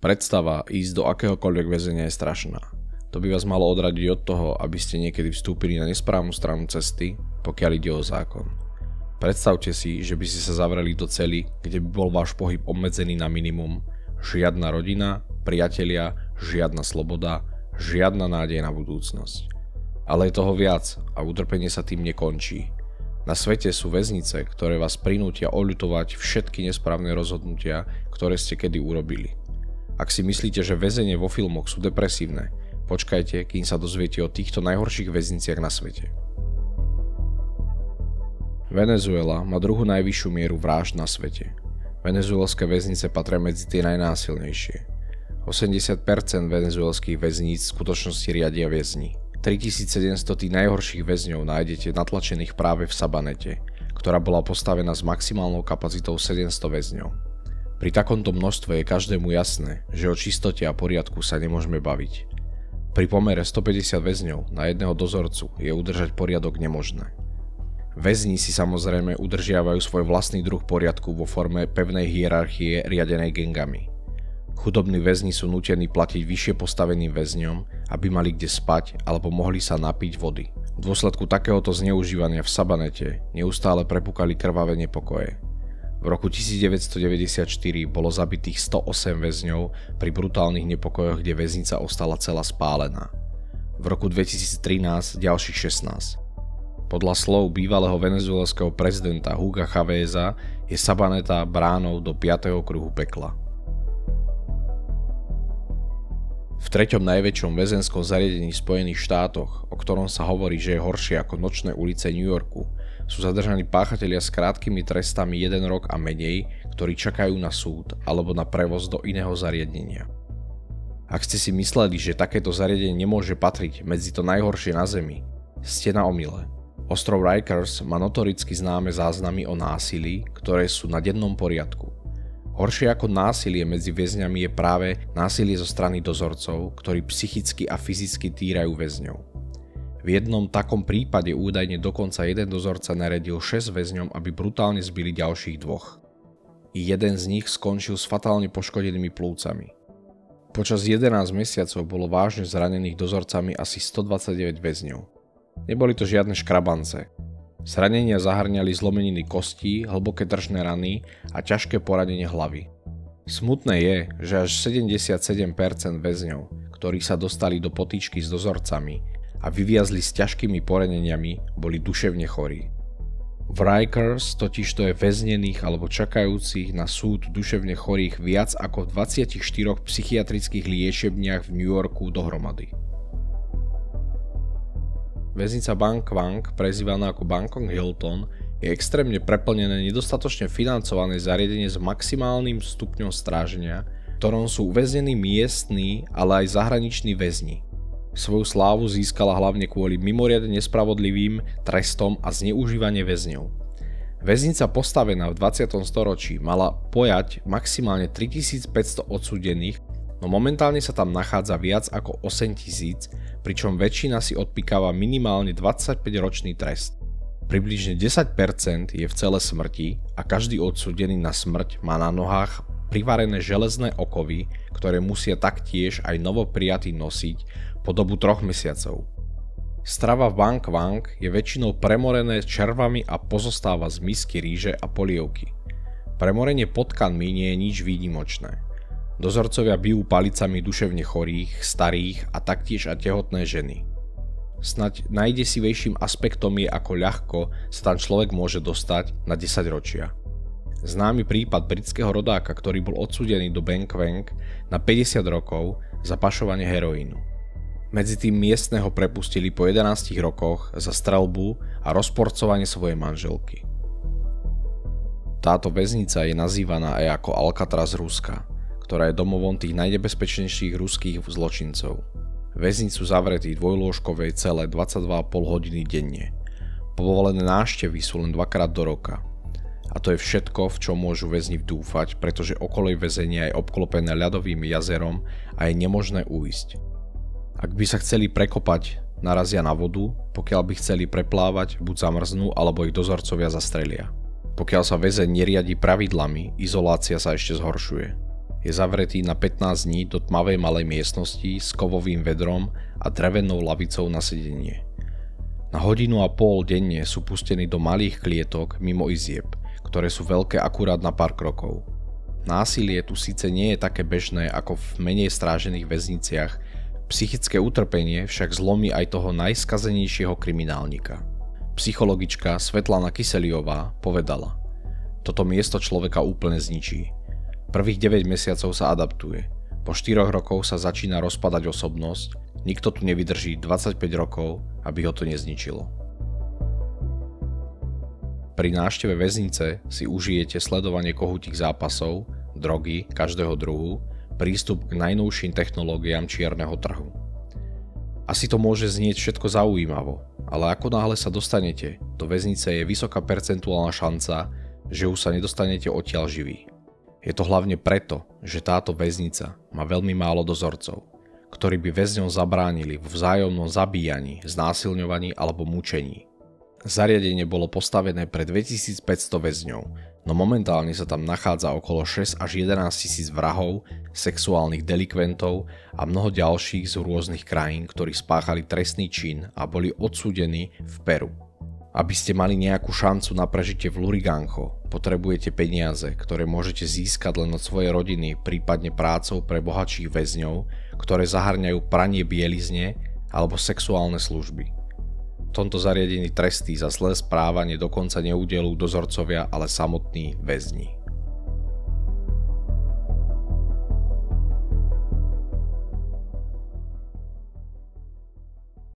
Predstava ísť do akéhokoľvek väzenia je strašná. To by vás malo odradiť od toho, aby ste niekedy vstúpili na nesprávnu stranu cesty, pokiaľ ide o zákon. Predstavte si, že by ste sa zavreli do cely, kde by bol váš pohyb obmedzený na minimum, žiadna rodina, priatelia, žiadna sloboda, žiadna nádej na budúcnosť. Ale je toho viac a utrpenie sa tým nekončí. Na svete sú väznice, ktoré vás prinútia oľutovať všetky nesprávne rozhodnutia, ktoré ste kedy urobili. Ak si myslíte, že väzenie vo filmoch sú depresívne, počkajte, kým sa dozviete o týchto najhorších väzniciach na svete. Venezuela má druhú najvyššiu mieru vražd na svete. Venezuelské väznice patria medzi tie najnásilnejšie. 80% venezuelských väzníc v skutočnosti riadia väzni. 3700 tých najhorších väzňov nájdete natlačených práve v Sabanete, ktorá bola postavená s maximálnou kapacitou 700 väzňov. Pri takomto množstve je každému jasné, že o čistote a poriadku sa nemôžeme baviť. Pri pomere 150 väzňov na jedného dozorcu je udržať poriadok nemožné. Väzni si samozrejme udržiavajú svoj vlastný druh poriadku vo forme pevnej hierarchie riadenej gangami. Chudobní väzni sú nútení platiť vyššie postaveným väzňom, aby mali kde spať alebo mohli sa napiť vody. V dôsledku takéhoto zneužívania v Sabanete neustále prepukali krvavé nepokoje. V roku 1994 bolo zabitých 108 väzňov pri brutálnych nepokojoch, kde väznica ostala celá spálená. V roku 2013 ďalších 16. Podľa slov bývalého venezuelského prezidenta Huga Cháveza je Sabaneta bránou do 5. kruhu pekla. V treťom najväčšom väzenskom zariadení v Spojených štátoch, o ktorom sa hovorí, že je horšie ako nočné ulice New Yorku, sú zadržaní páchatelia s krátkými trestami 1 rok a menej, ktorí čakajú na súd alebo na prevoz do iného zariadenia. Ak ste si mysleli, že takéto zariadenie nemôže patriť medzi to najhoršie na zemi, ste na omyle. Ostrov Rikers má notoricky známe záznamy o násilí, ktoré sú na dennom poriadku. Horšie ako násilie medzi väzňami je práve násilie zo strany dozorcov, ktorí psychicky a fyzicky týrajú väzňov. V jednom takom prípade údajne dokonca jeden dozorca naredil 6 väzňom, aby brutálne zbili ďalších 2. I jeden z nich skončil s fatálne poškodenými plúcami. Počas 11 mesiacov bolo vážne zranených dozorcami asi 129 väzňov. Neboli to žiadne škrabance. Zranenia zahŕňali zlomeniny kostí, hlboké držné rany a ťažké poranenie hlavy. Smutné je, že až 77% väzňov, ktorí sa dostali do potýčky s dozorcami a vyviazli s ťažkými poraneniami, boli duševne chorí. V Rikers totižto je väznených alebo čakajúcich na súd duševne chorých viac ako v 24 psychiatrických liečebniach v New Yorku dohromady. Väznica Ban Quang, prezývaná ako Bangkok Hilton, je extrémne preplnené nedostatočne financované zariadenie s maximálnym stupňom stráženia, v ktorom sú uväznení miestni, ale aj zahraniční väzni. Svoju slávu získala hlavne kvôli mimoriadne nespravodlivým trestom a zneužívanie väzňov. Väznica postavená v 20. storočí mala pojať maximálne 3500 odsúdených, no momentálne sa tam nachádza viac ako 8000, pričom väčšina si odpikáva minimálne 25-ročný trest. Približne 10% je v cele smrti a každý odsúdený na smrť má na nohách privarené železné okovy, ktoré musia taktiež aj novoprijatí nosiť po dobu 3 mesiacov. Strava v Ban Quang je väčšinou premorené červami a pozostáva z misky ríže a polievky. Premorenie potkanmi nie je nič výnimočné. Dozorcovia bijú palicami duševne chorých, starých a taktiež aj tehotné ženy. Snaď najdesivejším aspektom je, ako ľahko sa tam človek môže dostať na 10 ročia. Známy prípad britského rodáka, ktorý bol odsúdený do Ban Quang na 50 rokov za pašovanie heroínu. Medzi tým miestneho prepustili po 11 rokoch za streľbu a rozporcovanie svojej manželky. Táto väznica je nazývaná aj ako Alcatraz Ruska, ktorá je domovom tých najnebezpečnejších ruských zločincov. Väznicu zavretí v dvojlôžkovej cele 22,5 hodiny denne. Povolené návštevy sú len 2-krát do roka. A to je všetko, v čom môžu väzni dúfať, pretože okolie väzenia je obklopené ľadovým jazerom a je nemožné uísť. Ak by sa chceli prekopať, narazia na vodu, pokiaľ by chceli preplávať, buď zamrznú, alebo ich dozorcovia zastrelia. Pokiaľ sa väzeň neriadi pravidlami, izolácia sa ešte zhoršuje. Je zavretý na 15 dní do tmavej malej miestnosti s kovovým vedrom a drevenou lavicou na sedenie. Na hodinu a pol denne sú pustení do malých klietok mimo izieb, ktoré sú veľké akurát na pár krokov. Násilie tu síce nie je také bežné ako v menej strážených väzniciach, psychické utrpenie však zlomí aj toho najskazenejšieho kriminálnika. Psychologička Svetlana Kyseliová povedala: toto miesto človeka úplne zničí. Prvých 9 mesiacov sa adaptuje. Po 4 rokoch sa začína rozpadať osobnosť, nikto tu nevydrží 25 rokov, aby ho to nezničilo. Pri návšteve väznice si užijete sledovanie kohútich zápasov, drogy každého druhu, prístup k najnovším technológiám čierneho trhu. Asi to môže znieť všetko zaujímavo, ale ako náhle sa dostanete do väznice, je vysoká percentuálna šanca, že už sa nedostanete odtiaľ živí. Je to hlavne preto, že táto väznica má veľmi málo dozorcov, ktorí by väzňom zabránili v vzájomnom zabíjaní, znásilňovaní alebo mučení. Zariadenie bolo postavené pre 2500 väzňov, no momentálne sa tam nachádza okolo 6 až 11 tisíc vrahov, sexuálnych delikventov a mnoho ďalších z rôznych krajín, ktorí spáchali trestný čin a boli odsúdení v Peru. Aby ste mali nejakú šancu na prežitie v Lurigancho, potrebujete peniaze, ktoré môžete získať len od svojej rodiny, prípadne prácou pre bohatších väzňov, ktoré zahrňajú pranie bielizne alebo sexuálne služby. V tomto zariadení tresty za zlé správanie dokonca neudelú dozorcovia, ale samotní väzni.